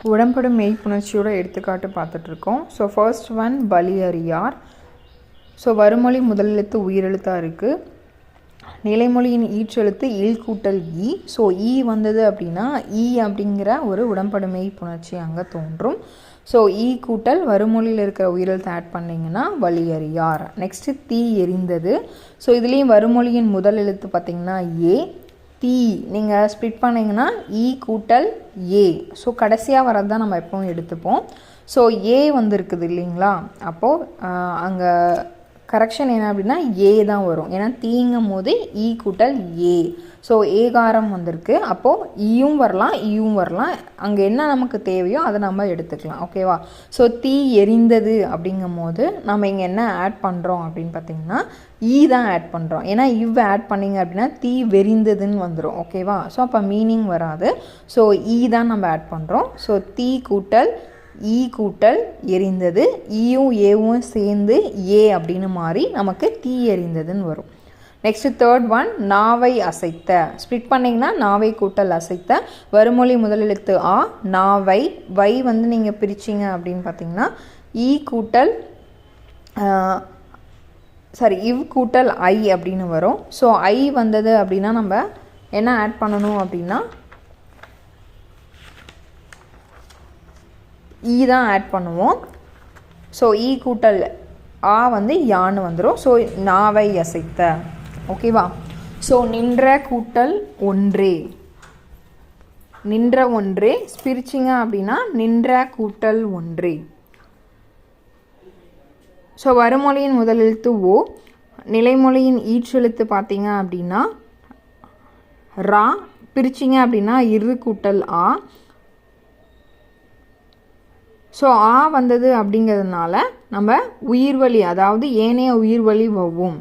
உடம்படும் மெய்ப்புணர்ச்சியோட எடுத்துக்காட்டு பார்த்துட்ருக்கோம். So first one பலி அறியார். ஸோ வருமொழி முதலெழுத்து உயிரெழுத்தாக இருக்குது. நிலைமொழியின் ஈற்றெழுத்து இல் கூட்டல் இ. ஸோ இ வந்தது அப்படின்னா இ அப்படிங்கிற ஒரு உடம்படும் மெய்ப்புணர்ச்சி அங்கே தோன்றும். ஸோ இ கூட்டல் வருமொழியில் இருக்கிற உயிரெழுத்து ஆட் பண்ணிங்கன்னா வலி அறியார். நெக்ஸ்ட்டு தீ எரிந்தது. ஸோ இதுலேயும் வருமொழியின் முதல் எழுத்து பார்த்திங்கன்னா ஏ. தீ நீங்கள் ஸ்ப்ளிட் பண்ணிங்கன்னா இ கூட்டல் ஏ. ஸோ கடைசியாக வரது தான் நம்ம எப்பவும் எடுத்துப்போம். ஸோ ஏ வந்துருக்குது இல்லைங்களா, அப்போது அங்கே கரெக்ஷன் என்ன அப்படின்னா ஏ தான் வரும். ஏன்னா தீங்கும் போது இ கூட்டல் ஏ. ஸோ ஏகாரம் வந்திருக்கு. அப்போது ஈயும் வரலாம் ஈயும் வரலாம். அங்கே என்ன நமக்கு தேவையோ அதை நம்ம எடுத்துக்கலாம். ஓகேவா? ஸோ தீ எரிந்தது அப்படிங்கும் போது நம்ம இங்கே என்ன ஆட் பண்ணுறோம் அப்படின்னு பார்த்திங்கன்னா ஈ தான் ஆட் பண்ணுறோம். ஏன்னா இவ் ஆட் பண்ணிங்க அப்படின்னா தீ வெறிந்ததுன்னு வந்துடும். ஓகேவா? ஸோ அப்போ மீனிங் வராது. ஸோ ஈ தான் நம்ம ஆட் பண்ணுறோம். ஸோ தீ கூட்டல் ஈ கூட்டல் எரிந்தது. ஈயும் ஏவும் சேர்ந்து ஏ அப்படின்னு மாறி நமக்கு தீ எரிந்ததுன்னு வரும். நெக்ஸ்ட்டு தேர்ட் ஒன் நாவை அசைத்த. ஸ்ப்ளிட் பண்ணிங்கன்னா நாவை கூட்டல் அசைத்த. வருமொழி முதலெழுத்து ஆ. நாவை வை வந்து நீங்கள் பிரிச்சிங்க அப்படின்னு பார்த்தீங்கன்னா ஈ கூட்டல் இவ் கூட்டல் ஐ அப்படின்னு வரும். ஸோ ஐ வந்தது அப்படின்னா நம்ம என்ன ஆட் பண்ணணும் அப்படின்னா ஈ தான் ஆட் பண்ணுவோம். ஸோ ஈ கூட்டல் ஆ வந்து யான்னு வந்துடும். ஸோ நாவை அசைத்த. ஓகேவா? ஸோ நின்ற கூட்டல் ஒன்றே. நின்ற ஒன்றே பிரிச்சிங்க அப்படின்னா நின்ற கூட்டல் ஒன்றே. ஸோ வருமொழியின் முதல் எழுத்து ஓ. நிலைமொழியின் ஈற்றெழுத்து பார்த்தீங்க அப்படின்னா ரா. பிரிச்சிங்க அப்படின்னா இரு கூட்டல் ஆ. ஸோ ஆ வந்தது அப்படிங்கிறதுனால நம்ம உயிர்வழி, அதாவது ஏனைய உயிர்வழி வவ்வும்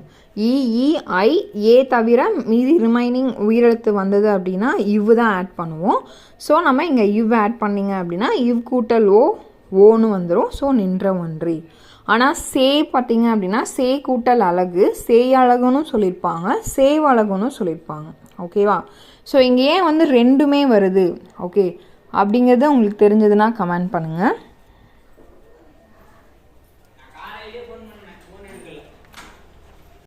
இ இ ஐ ஏ தவிர மீதி ரிமைனிங் உயிரெழுத்து வந்தது அப்படின்னா இவ் தான் ஆட் பண்ணுவோம். ஸோ நம்ம இங்கே இவ் ஆட் பண்ணிங்க அப்படின்னா இவ் கூட்டல் ஓ ஓன்னு வந்துடும். ஸோ நின்ற ஒன்றே. ஆனால் சே பார்த்தீங்க அப்படின்னா சே கூட்டல் அழகு. சேய் அழகுன்னு சொல்லியிருப்பாங்க, சேவ் அழகுன்னு சொல்லியிருப்பாங்க. ஓகேவா? ஸோ இங்கே ஏன் வந்து ரெண்டுமே வருது ஓகே அப்படிங்கிறது உங்களுக்கு தெரிஞ்சதுன்னா கமெண்ட் பண்ணுங்கள்.